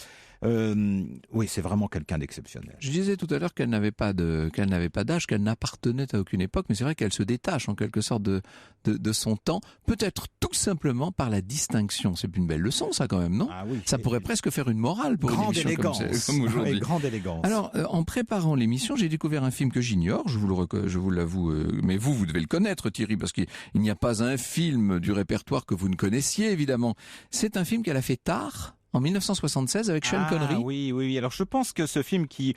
Oui, c'est vraiment quelqu'un d'exceptionnel. Je disais tout à l'heure qu'elle n'avait pas d'âge, qu'elle n'appartenait à aucune époque, mais c'est vrai qu'elle se détache en quelque sorte de son temps, peut-être tout simplement par la distinction. C'est une belle leçon, ça, quand même, non? Ah oui. Ça pourrait presque faire une morale pour une Grande émission élégance. comme aujourd'hui. Oui, grande élégance. Alors, en préparant l'émission, j'ai découvert un film que j'ignore, je vous l'avoue, mais vous devez le connaître, Thierry, parce qu'il n'y a pas un film du répertoire que vous ne connaissiez, évidemment. C'est un film qu'elle a fait tard, en 1976 avec Sean Connery. Oui. Alors je pense que ce film qui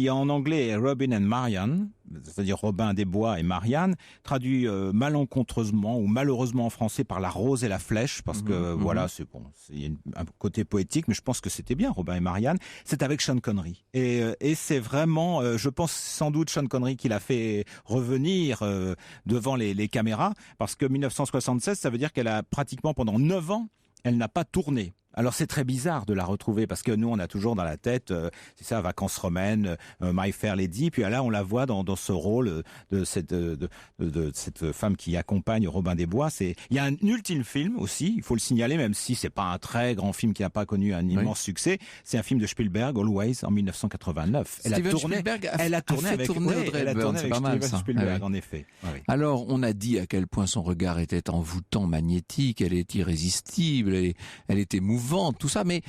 en anglais est Robin and Marian, c'est-à-dire Robin des Bois et Marianne, traduit malencontreusement ou malheureusement en français par La Rose et la Flèche, parce que voilà, c'est bon, il y a un côté poétique, mais je pense que c'était bien Robin et Marianne. C'est avec Sean Connery et c'est vraiment, je pense sans doute Sean Connery qui l'a fait revenir devant les caméras, parce que 1976, ça veut dire qu'elle a pratiquement pendant 9 ans, elle n'a pas tourné. Alors c'est très bizarre de la retrouver parce que nous on a toujours dans la tête, c'est ça, Vacances romaines, My Fair Lady, puis là on la voit dans ce rôle de cette femme qui accompagne Robin des Bois. Il y a un ultime film aussi, il faut le signaler, même si c'est pas un très grand film qui n'a pas connu un immense succès. C'est un film de Spielberg, Always, en 1989. Elle a tourné avec Steven Spielberg, en effet. Oui. Alors on a dit à quel point son regard était envoûtant, magnétique, elle est irrésistible, elle était mouvante. Tout ça, mais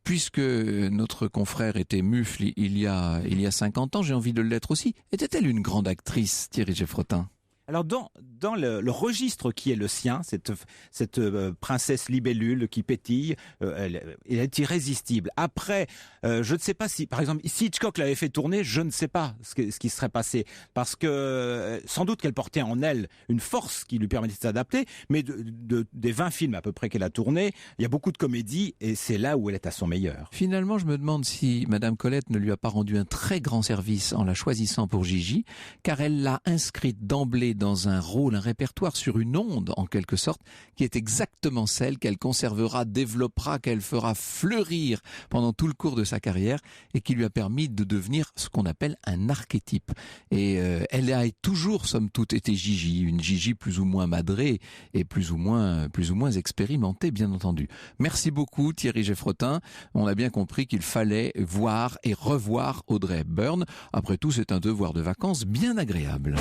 puisque notre confrère était mufle il y a 50 ans, j'ai envie de l'être aussi. Était-elle une grande actrice, Thierry Geffrotin ? Alors dans le registre qui est le sien, cette princesse libellule qui pétille, elle est irrésistible. Après, je ne sais pas si, par exemple, si Hitchcock l'avait fait tourner, je ne sais pas ce qui serait passé, parce que sans doute qu'elle portait en elle une force qui lui permettait de s'adapter, mais des 20 films à peu près qu'elle a tournés, il y a beaucoup de comédies et c'est là où elle est à son meilleur. Finalement, je me demande si Madame Colette ne lui a pas rendu un très grand service en la choisissant pour Gigi, car elle l'a inscrite d'emblée dans un rôle, un répertoire sur une onde en quelque sorte, qui est exactement celle qu'elle conservera, développera, qu'elle fera fleurir pendant tout le cours de sa carrière et qui lui a permis de devenir ce qu'on appelle un archétype. Et elle a toujours, somme toute, été Gigi, une Gigi plus ou moins madrée et plus ou moins expérimentée, bien entendu. Merci beaucoup Thierry Geffrotin. On a bien compris qu'il fallait voir et revoir Audrey Hepburn. Après tout, c'est un devoir de vacances bien agréable.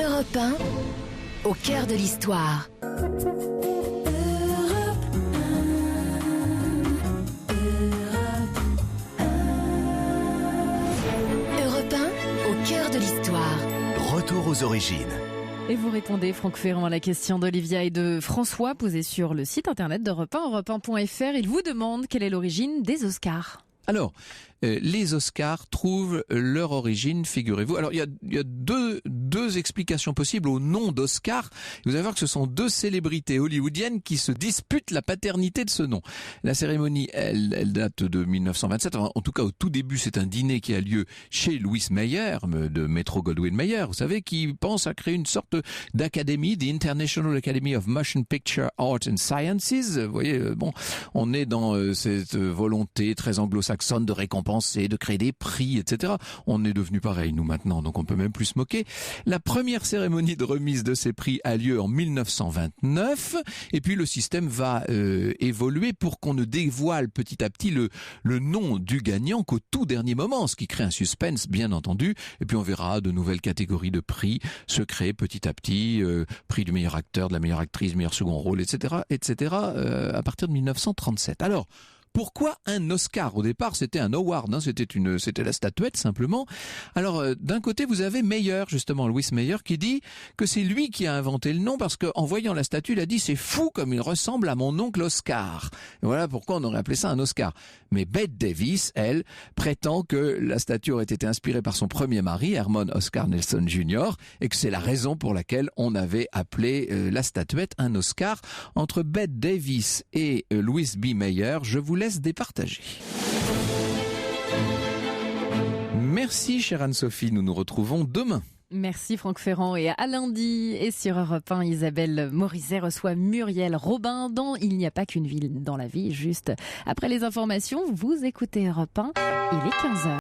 Europe 1, au cœur de l'histoire. Europe 1, au cœur de l'histoire. Retour aux origines. Et vous répondez, Franck Ferrand, à la question d'Olivia et de François posée sur le site internet d'Europe 1, europe1.fr. Il vous demande quelle est l'origine des Oscars. Alors, les Oscars trouvent leur origine, figurez-vous. Alors, il y a deux explications possibles au nom d'Oscar. Vous allez voir que ce sont deux célébrités hollywoodiennes qui se disputent la paternité de ce nom. La cérémonie, elle date de 1927. En tout cas, au tout début, c'est un dîner qui a lieu chez Louis Mayer, de Metro-Goldwyn-Mayer, vous savez, qui pense à créer une sorte d'académie, the International Academy of Motion Picture Art and Sciences. Vous voyez, bon, on est dans cette volonté très anglo-saxonne de récompenser, de créer des prix, etc. On est devenu pareil, nous, maintenant, donc on peut même plus se moquer. La première cérémonie de remise de ces prix a lieu en 1929, et puis le système va évoluer pour qu'on ne dévoile petit à petit le nom du gagnant qu'au tout dernier moment, ce qui crée un suspense, bien entendu, et puis on verra de nouvelles catégories de prix se créer petit à petit, prix du meilleur acteur, de la meilleure actrice, meilleur second rôle, etc., à partir de 1937. Alors, pourquoi un Oscar ? Au départ, c'était un award, c'était la statuette simplement. Alors, d'un côté, vous avez Mayer, justement, Louis Mayer, qui dit que c'est lui qui a inventé le nom parce qu'en voyant la statue, il a dit « c'est fou comme il ressemble à mon oncle Oscar ». Et voilà pourquoi on aurait appelé ça un Oscar. Mais Bette Davis, elle, prétend que la statue aurait été inspirée par son premier mari, Herman Oscar Nelson Jr., et que c'est la raison pour laquelle on avait appelé la statuette un Oscar. Entre Bette Davis et Louis B. Mayer, je vous laisse départager. Merci chère Anne-Sophie, nous nous retrouvons demain. Merci Franck Ferrand, et à lundi. Et sur Europe 1, Isabelle Morizet reçoit Muriel Robin dans Il n'y a pas qu'une ville dans la vie. Juste après les informations, vous écoutez Europe 1, il est 15h.